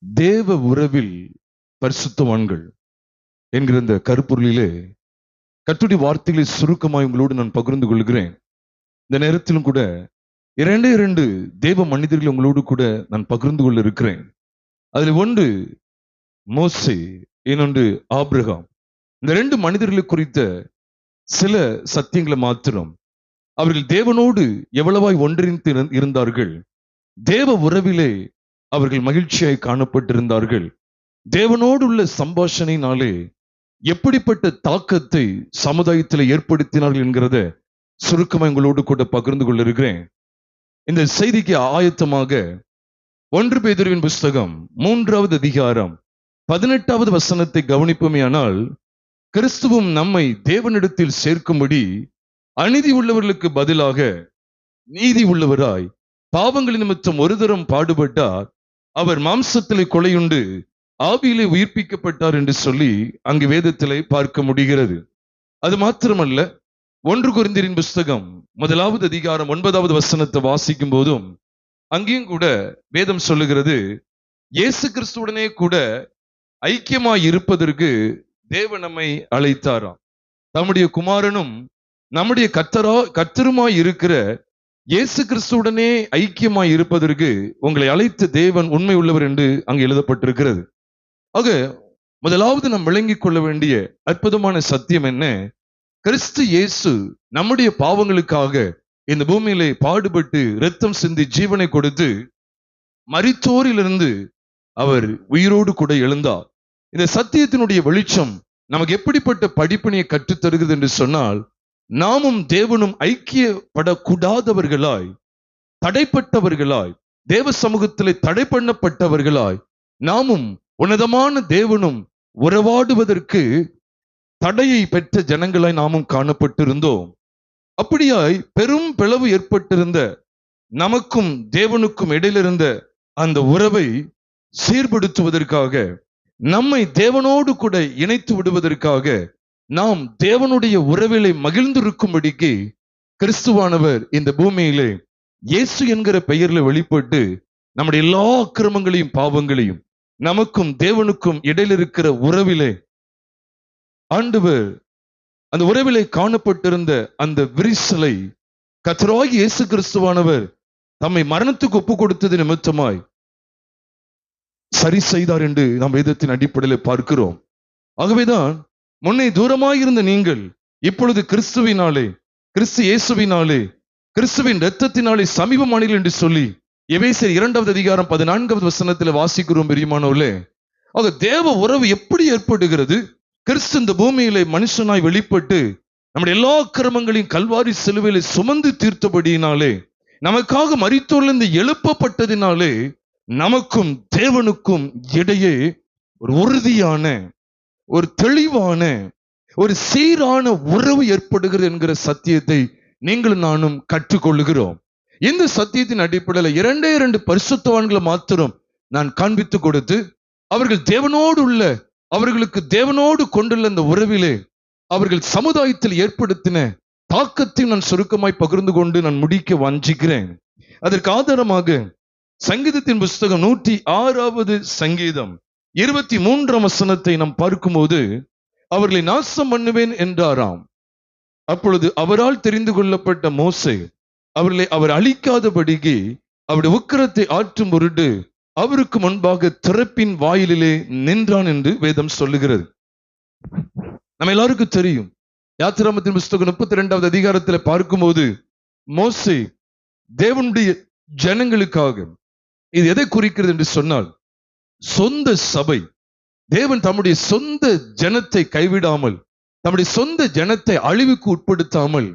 தேவ உறவில் பரிசுத்தவான்கள் என்கிற இந்த கருப்பொருளிலே கர்த்தருடைய வார்த்தைகளை சுருக்கமாய் உங்களோடு நான் பகிர்ந்து கொள்கிறேன். இந்த நேரத்திலும் கூட இரண்டு தேவ மனிதர்கள் உங்களோடு கூட நான் பகிர்ந்து கொள்ள இருக்கிறேன். அதில் ஒன்று மோசே, இன்னொன்று ஆபிரகாம். இந்த ரெண்டு மனிதர்களை குறித்த சில சத்தியங்களை மாத்திரம். அவர்கள் தேவனோடு எவ்வளவாய் ஒன்றிணைந்து இருந்தார்கள், தேவ உறவிலே அவர்கள் மகிழ்ச்சியாய் காணப்பட்டிருந்தார்கள், தேவனோடு உள்ள சம்பாஷணையினாலே எப்படிப்பட்ட தாக்கத்தை சமுதாயத்தில் ஏற்படுத்தினார்கள் என்கிறத சுருக்கமாக உங்களோடு கூட பகிர்ந்து கொள்ள இருக்கிறேன். இந்த செய்திக்கு ஆயத்தமாக 1 பேதுருவின் புஸ்தகம் 3வது அதிகாரம் 18வது வசனத்தை கவனிப்போமேயானால், கிறிஸ்துவும் நம்மை தேவனிடத்தில் சேர்க்கும்படி அநீதி உள்ளவர்களுக்கு பதிலாக நீதி உள்ளவராய் பாவங்களின் நிமித்தம் ஒரு தரம் பாடுபட்டார், அவர் மாம்சத்திலே கொலையுண்டு ஆவியிலே உயிர்ப்பிக்கப்பட்டார் என்று சொல்லி அங்கு வேதத்திலே பார்க்க முடிகிறது. அது மாத்திரமல்ல, 1 கொரிந்தியரின் புஸ்தகம் 1வது அதிகாரம் 9வது வசனத்தை வாசிக்கும் போதும் அங்கேயும் கூட வேதம் சொல்லுகிறது, இயேசு கிறிஸ்துவுடனே கூட ஐக்கியமாய் இருப்பதற்கு தேவன் நம்மை அழைத்தாராம். நம்முடைய குமாரனும் நம்முடைய கர்த்தருமாய் இருக்கிற இயேசு கிறிஸ்துவுடனே ஐக்கியமாய் இருப்பதற்கு உங்களை அழைத்த தேவன் உண்மை உள்ளவர் என்று அங்கு எழுதப்பட்டிருக்கிறது. ஆக முதலாவது நாம் விளங்கிக் கொள்ள வேண்டிய அற்புதமான சத்தியம் என்ன? கிறிஸ்து இயேசு நம்முடைய பாவங்களுக்காக இந்த பூமியிலே பாடுபட்டு இரத்தம் சிந்தி ஜீவனை கொடுத்து மரித்தோரிலிருந்து அவர் உயிரோடு கூட எழுந்தார். இந்த சத்தியத்தினுடைய வெளிச்சம் நமக்கு எப்படிப்பட்ட படிப்பினையை கற்றுத்தருகிறது என்று சொன்னால், நாமும் தேவனும் ஐக்கியப்படக்கூடாதவர்களாய், தடைப்பட்டவர்களாய், தேவ சமூகத்திலே தடை பண்ணப்பட்டவர்களாய், நாமும் உன்னதமான தேவனும் உறவாடுவதற்கு தடையை பெற்ற ஜனங்களாய் நாமும் காணப்பட்டிருந்தோம். அப்படியாய் பெரும் பிளவு ஏற்பட்டிருந்த நமக்கும் தேவனுக்கும் இடையிலிருந்த அந்த உறவை சீர்படுத்துவதற்காக, நம்மை தேவனோடு கூட இணைத்து விடுவதற்காக, நாம் தேவனுடைய உறவிலே மகிழ்ந்திருக்கும்படிக்கு கிறிஸ்துவானவர் இந்த பூமியிலே இயேசு என்கிற பெயரில் வெளிப்பட்டு நம்முடைய எல்லா அக்கிரமங்களையும் பாவங்களையும் நமக்கும் தேவனுக்கும் இடையில் இருக்கிற உறவிலே ஆண்டவர் அந்த உறவிலே காணப்பட்டிருந்த அந்த விரிசலை கர்த்தராகிய இயேசு கிறிஸ்துவானவர் தம்மை மரணத்துக்கு ஒப்பு கொடுத்தது நிமித்தமாய் சரி செய்தார் என்று நாம் வேதத்தின் அடிப்படையில் பார்க்கிறோம். ஆகவேதான் முன்னே தூரமாயிருந்த நீங்கள் இப்பொழுது கிறிஸ்துவினாலே, கிறிஸ்து இயேசுவினாலே, கிறிஸ்துவின் இரத்தத்தினாலே சமீபமானீர்கள் என்று சொல்லி எபேசியர் 2வது அதிகாரம் 14வது வசனத்தில் வாசிக்கிறோம். பிரியமானவர்களே, ஆக தேவ உறவு எப்படி ஏற்படுகிறது? கிறிஸ்து இந்த பூமியிலே மனுஷனாய் வெளிப்பட்டு நம்முடைய எல்லா அக்கிரமங்களையும் கல்வாரி சிலுவையிலே சுமந்து தீர்த்தபடியினாலே, நமக்காக மரித்தோரிலிருந்து எழுப்பப்பட்டதினாலே, நமக்கும் தேவனுக்கும் இடையே ஒரு உறுதியான, ஒரு தெளிவான, ஒரு சீரான உறவு ஏற்படுகிறது என்கிற சத்தியத்தை நீங்களும் நானும் கற்றுக்கொள்ளுகிறோம். இந்த சத்தியத்தின் அடிப்படையில் 2 பரிசுத்தவான்களை மாத்திரம் நான் காண்பித்து கொடுத்து, அவர்கள் தேவனோடு உள்ள, அவர்களுக்கு தேவனோடு கொண்டுள்ள அந்த உறவிலே அவர்கள் சமுதாயத்தில் ஏற்படுத்தின தாக்கத்தை நான் சுருக்கமாய் பகிர்ந்து கொண்டு நான் முடிக்க வாஞ்சிக்கிறேன். அதற்கு ஆதாரமாக சங்கீதத்தின் புஸ்தகம் 106வது சங்கீதம் 23ஆம் வசனத்தை நாம் பார்க்கும்போது, அவர்களை நாசம் பண்ணுவேன் என்றாராம். அப்பொழுது அவரால் தெரிந்து கொள்ளப்பட்ட மோசே அவர்களை அவர் அழிக்காதபடிக்கு அவருடைய உக்கிரத்தை ஆற்றும் பொருட்டு அவருக்கு முன்பாக திறப்பின் வாயிலிலே நின்றான் என்று வேதம் சொல்லுகிறது. நம்ம எல்லாருக்கும் தெரியும், யாத்திராகமத்தின் புஸ்தகம் 32வது அதிகாரத்தில் பார்க்கும்போது மோசே தேவனுடைய ஜனங்களுக்காக, இது எதை குறிக்கிறது என்று சொன்னால், சொந்த சபை, தேவன் தம்முடைய சொந்த ஜனத்தை கைவிடாமல், தம்முடைய சொந்த ஜனத்தை அழிவுக்கு உட்படுத்தாமல்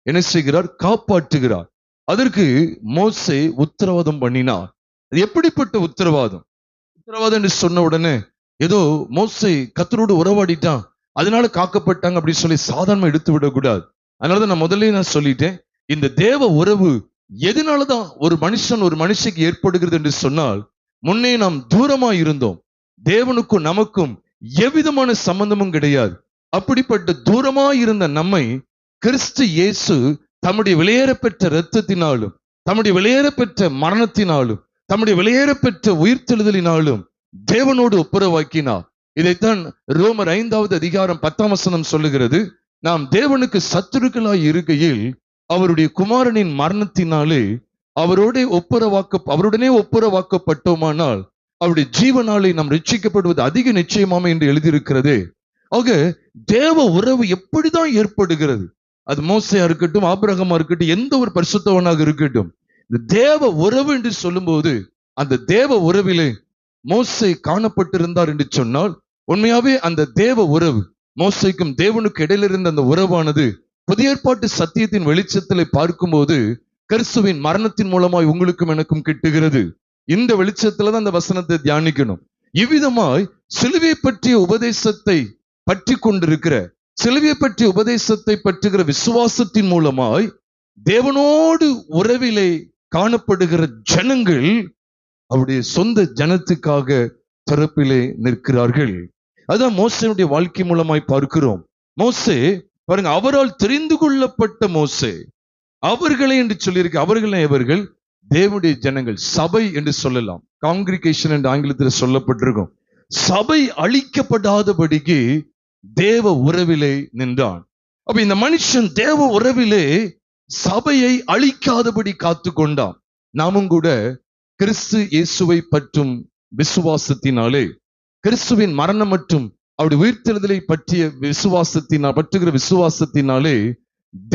என்ன செய்கிறார்? காப்பாற்றுகிறார். அதற்கு மோசே உத்தரவாதம் பண்ணினார். அது எப்படிப்பட்ட உத்தரவாதம்? உத்தரவாதம் என்று சொன்ன உடனே ஏதோ மோசே கர்த்தரோடு உறவாடிட்டான் அதனால காக்கப்பட்டாங்க அப்படின்னு சொல்லி சாதாரணமா எடுத்து விடக்கூடாது. அதனாலதான் நான் முதல்ல சொல்லிட்டேன், இந்த தேவ உறவு எதனாலதான் ஒரு மனுஷன் ஒரு மனுஷிக்கு ஏற்படுகிறது என்று சொன்னால், முன்னே நாம் தூரமா இருந்தோம், தேவனுக்கும் நமக்கும் எவ்விதமான சம்பந்தமும் கிடையாது. அப்படிப்பட்ட தூரமா இருந்த நம்மை கிறிஸ்து இயேசு தம்முடைய விலையேறப்பெற்ற இரத்தத்தினாலும், தம்முடைய விலையேறப்பெற்ற மரணத்தினாலும், தம்முடைய விலையேறப்பெற்ற உயிர்த்தெழுதலினாலும் தேவனோடு ஒப்புரவாக்கினார். இதைத்தான் ரோமர் 5வது அதிகாரம் 10ஆம் வசனம் சொல்லுகிறது. நாம் தேவனுக்கு சத்துருக்களாய் இருக்கையில் அவருடைய குமாரனின் மரணத்தினாலே அவருடனே ஒப்புரவாக்கப்பட்டோமானால் அவருடைய ஜீவனாலே நாம் ரட்சிக்கப்படுவது அதிக நிச்சயமாமே என்று எழுதியிருக்கிறது. ஆக தேவ உறவு எப்படிதான் ஏற்படுகிறது? அது மோசையா இருக்கட்டும், ஆபிரகாமா இருக்கட்டும், எந்த ஒரு பரிசுத்தவனாக இருக்கட்டும், இந்த தேவ உறவு என்று சொல்லும்போது அந்த தேவ உறவிலே மோசே காணப்பட்டிருந்தார் என்று சொன்னால், உண்மையாவே அந்த தேவ உறவு, மோசைக்கும் தேவனுக்கு இடையில இருந்த அந்த உறவானது புதிய ஏற்பாட்டு சத்தியத்தின் வெளிச்சத்திலே பார்க்கும்போது கிறிஸ்துவின் மரணத்தின் மூலமாய் உங்களுக்கும் எனக்கும் கிட்டுகிறது. இந்த வெளிச்சத்துலதான் அந்த வசனத்தை தியானிக்கணும். இவ்விதமாய் சிலுவையை பற்றிய உபதேசத்தை பற்றி கொண்டிருக்கிற, சிலுவையை பற்றிய உபதேசத்தை பற்றுகிற விசுவாசத்தின் மூலமாய் தேவனோடு உறவிலே காணப்படுகிற ஜனங்கள் அவருடைய சொந்த ஜனத்துக்காக திறப்பிலே நிற்கிறார்கள். அதான் மோசேனுடைய வாழ்க்கை மூலமாய் பார்க்கிறோம். மோசே பாருங்க, அவரால் தெரிந்து கொள்ளப்பட்ட மோசே, அவர்களே என்று சொல்லியிருக்கு. அவர்கள் தேவனுடைய ஜனங்கள், சபை என்று சொல்லலாம், காங்கிரிகேஷன் என்று ஆங்கிலத்தில் சொல்லப்பட்டிருக்கும். சபை அழிக்கப்படாதபடிக்கு தேவ உறவிலே நின்றான். அப்ப இந்த மனுஷன் தேவ உறவிலே சபையை அழிக்காதபடி காத்து கொண்டான். நாமும் கூட கிறிஸ்து இயேசுவை பற்றும் விசுவாசத்தினாலே, கிறிஸ்துவின் மரணம் மற்றும் அவருடைய உயிர்த்தெழுதலை பற்றிய பற்றுகிற விசுவாசத்தினாலே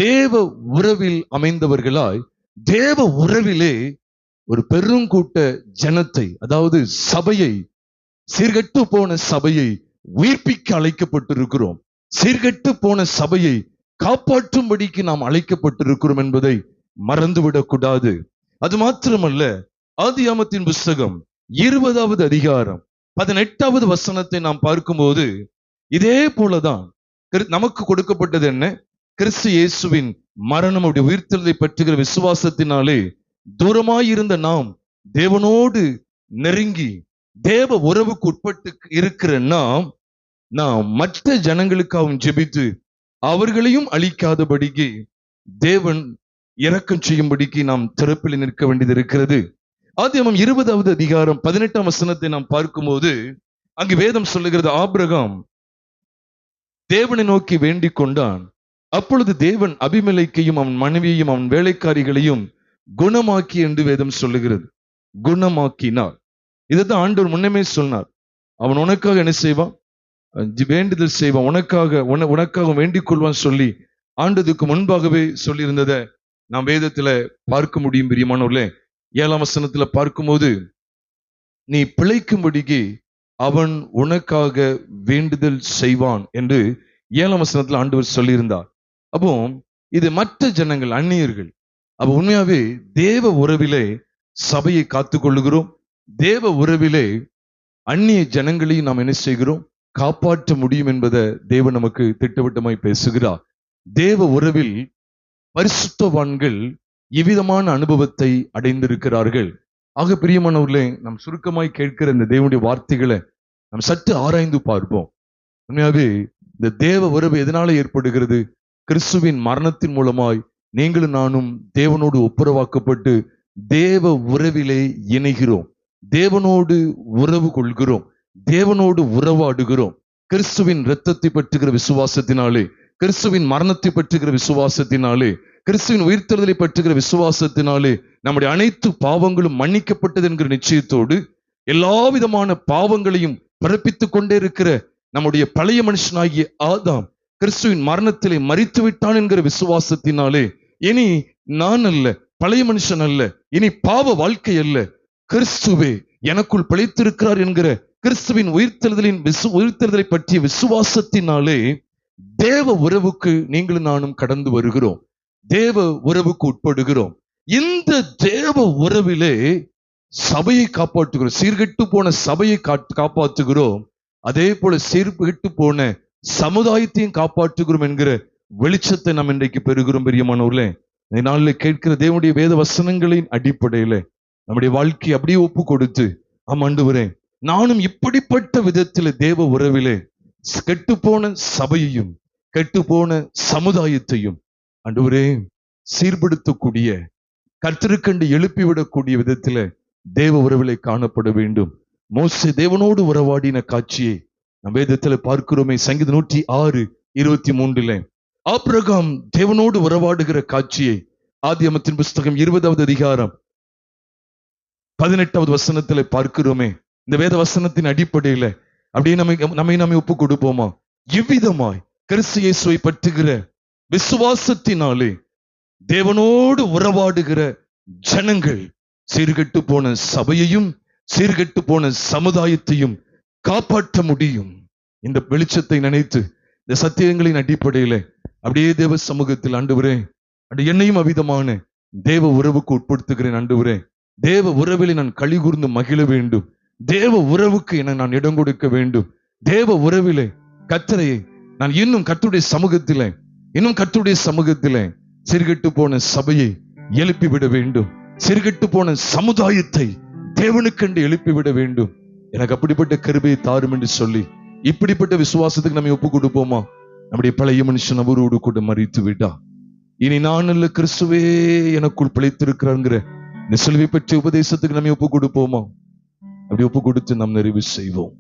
தேவ உறவில் அமைந்தவர்களாய், தேவ உறவிலே ஒரு பெருங்கூட்ட ஜனத்தை, அதாவது சபையை, சீர்கெட்டு போன சபையை உயிர்ப்பிக்க அழைக்கப்பட்டிருக்கிறோம். சீர்கெட்டு போன சபையை காப்பாற்றும்படிக்கு நாம் அழைக்கப்பட்டிருக்கிறோம் என்பதை மறந்துவிடக் கூடாது. அது மாத்திரமல்ல, ஆதியாகமத்தின் புஸ்தகம் 20வது அதிகாரம் 18வது வசனத்தை நாம் பார்க்கும்போது இதே போலதான் நமக்கு கொடுக்கப்பட்டது என்ன? கிறிஸ்து இயேசுவின் மரணம், அவருடைய உயிர்த்தெழுதலை பற்றுகிற விசுவாசத்தினாலே தூரமாயிருந்த நாம் தேவனோடு நெருங்கி தேவ உறவுக்கு உட்பட்டு இருக்கிற நாம் மற்ற ஜனங்களுக்காகவும் ஜெபித்து அவர்களையும் அழிக்காதபடிக்கு தேவன் இரக்கம் செய்யும்படிக்கு நாம் திறப்பில் நிற்க வேண்டியது இருக்கிறது. ஆதியாகமம் 20வது அதிகாரம் 18ஆம் வசனத்தை நாம் பார்க்கும்போது அங்கு வேதம் சொல்லுகிறது, ஆபிரகாம் தேவனை நோக்கி வேண்டிக் கொண்டான். அப்பொழுது தேவன் அபிமெலேக்கையும் அவன் மனைவியையும் அவன் வேலைக்காரிகளையும் குணமாக்கி என்று வேதம் சொல்லுகிறது. குணமாக்கினார். இதைத்தான் ஆண்டவர் முன்னமே சொன்னார். அவன் உனக்காக என்ன செய்வான்? வேண்டுதல் செய்வான், உனக்காக வேண்டிக் கொள்வான் சொல்லி ஆண்டதுக்கு முன்பாகவே சொல்லியிருந்ததை நாம் வேதத்துல பார்க்க முடியும். பிரியமானவர்களே, 7ஆம் வசனத்துல பார்க்கும்போது, நீ பிழைக்கும்படிக்கு அவன் உனக்காக வேண்டுதல் செய்வான் என்று 7ஆம் வசனத்துல ஆண்டவர் சொல்லியிருந்தார். அப்போ இது மற்ற ஜனங்கள், அந்நியர்கள். அப்ப உண்மையாவே தேவ உறவிலே சபையை காத்துக் கொள்ளுகிறோம். தேவ உறவிலே அந்நிய ஜனங்களையும் நாம் என்ன செய்கிறோம்? காப்பாற்ற முடியும் என்பதை தேவன் நமக்கு திட்டவட்டமாய் பேசுகிறார். தேவ உறவில் பரிசுத்தவான்கள் இவ்விதமான அனுபவத்தை அடைந்திருக்கிறார்கள். ஆக பிரியமானவர்களே, நாம் சுருக்கமாய் கேட்கிற இந்த தேவனுடைய வார்த்தைகளை நாம் சற்று ஆராய்ந்து பார்ப்போம். உண்மையாவே இந்த தேவ உறவு எதனால ஏற்படுகிறது? கிறிஸ்துவின் மரணத்தின் மூலமாய் நீங்களும் நானும் தேவனோடு ஒப்புரவாக்கப்பட்டு தேவ உறவிலே இணைகிறோம், தேவனோடு உறவு கொள்கிறோம், தேவனோடு உறவாடுகிறோம். கிறிஸ்துவின் இரத்தத்தை பற்றுகிற விசுவாசத்தினாலே, கிறிஸ்துவின் மரணத்தை பற்றுகிற விசுவாசத்தினாலே, கிறிஸ்துவின் உயிர்த்தெழுதலை பற்றுகிற விசுவாசத்தினாலே நம்முடைய அனைத்து பாவங்களும் மன்னிக்கப்பட்டது என்கிற நிச்சயத்தோடு எல்லா விதமான பாவங்களையும் பிறப்பித்துக் கொண்டே இருக்கிற நம்முடைய பழைய மனுஷனாகிய ஆதாம் கிறிஸ்துவின் மரணத்திலே மரித்து விட்டான் என்கிற விசுவாசத்தினாலே இனி நான் அல்ல, பழைய மனுஷன் அல்ல, இனி பாவ வாழ்க்கை அல்ல, கிறிஸ்துவே எனக்குள் பிழைத்திருக்கிறார் என்கிற கிறிஸ்துவின் உயிர்த்தெழுதலை பற்றிய விசுவாசத்தினாலே தேவ உறவுக்கு நீங்களும் நானும் கடந்து வருகிறோம், தேவ உறவுக்கு உட்படுகிறோம். இந்த தேவ உறவிலே சபையை காப்பாற்றுகிறோம், சீர்கெட்டு போன சபையை காப்பாற்றுகிறோம். அதே போல சீர்கெட்டு போன சமுதாயத்தையும் காப்பாற்றுகிறோம் என்கிற வெளிச்சத்தை நாம் இன்றைக்கு பெறுகிறோம். பிரியமானவர்களே, இந்த நாளில் கேட்கிற தேவனுடைய வேத வசனங்களின் அடிப்படையில நம்முடைய வாழ்க்கையை அப்படியே ஒப்பு கொடுத்து, ஆண்டவரே, நானும் இப்படிப்பட்ட விதத்தில் தேவ உறவிலே கெட்டுப்போன சபையையும் கெட்டுப்போன சமுதாயத்தையும் ஆண்டவரே சீர்படுத்தக்கூடிய, கர்த்தருக்கண்டு எழுப்பிவிடக்கூடிய விதத்தில தேவ உறவிலே காணப்பட வேண்டும். மோசே தேவனோடு உறவாடின காட்சியை நம் வேதத்துல பார்க்கிறோமே. சங்கீதம் 106:23 ஆபிரகாம் தேவனோடு உறவாடுகிற காட்சியை ஆதியாகமத்தின் புஸ்தகம் 20வது அதிகாரம் 18வது வசனத்துல பார்க்கிறோமே. இந்த வேத வசனத்தின் அடிப்படையில அப்படியே நம்மை ஒப்பு கொடுப்போமா? இவ்விதமாய் கிறிஸ்து இயேசுவை பற்றுகிற விசுவாசத்தினாலே தேவனோடு உறவாடுகிற ஜனங்கள் சீர்கெட்டு போன சபையையும் சீர்கெட்டு போன சமுதாயத்தையும் காப்பாற்ற முடியும். இந்த வெளிச்சத்தை நினைத்து இந்த சத்தியங்களின் அடிப்படையில அப்படியே தேவ சமூகத்தில் ஆண்டவரே, என்னையும் அவிதமான தேவ உறவுக்கு உட்படுத்துகிறேன். ஆண்டவரே, தேவ உறவில் நான் களி கூர்ந்து மகிழ வேண்டும். தேவ உறவுக்கு என நான் இடம் கொடுக்க வேண்டும். தேவ உறவிலே கர்த்தரை நான் இன்னும் கர்த்தருடைய சமூகத்திலே சீர்கெட்டு போன சபையை எழுப்பிவிட வேண்டும். சீர்கெட்டு போன சமுதாயத்தை தேவனுக்கென்று எழுப்பிவிட வேண்டும். எனக்கு அப்படிப்பட்ட கிருபையை தாரும் என்று சொல்லி இப்படிப்பட்ட விசுவாசத்துக்கு நம்ம ஒப்பு கொடுப்போமா? நம்முடைய பழைய மனுஷன் அவரோடு கூட மரித்து விட்டா, இனி நான் அல்ல கிறிஸ்துவே எனக்குள் பிழைத்திருக்கிறாங்கிற இந்த சிலுவை பற்றிய உபதேசத்துக்கு நம்ம ஒப்பு கொடுப்போமா? அப்படி ஒப்பு கொடுத்து நாம் நிறைவு செய்வோம்.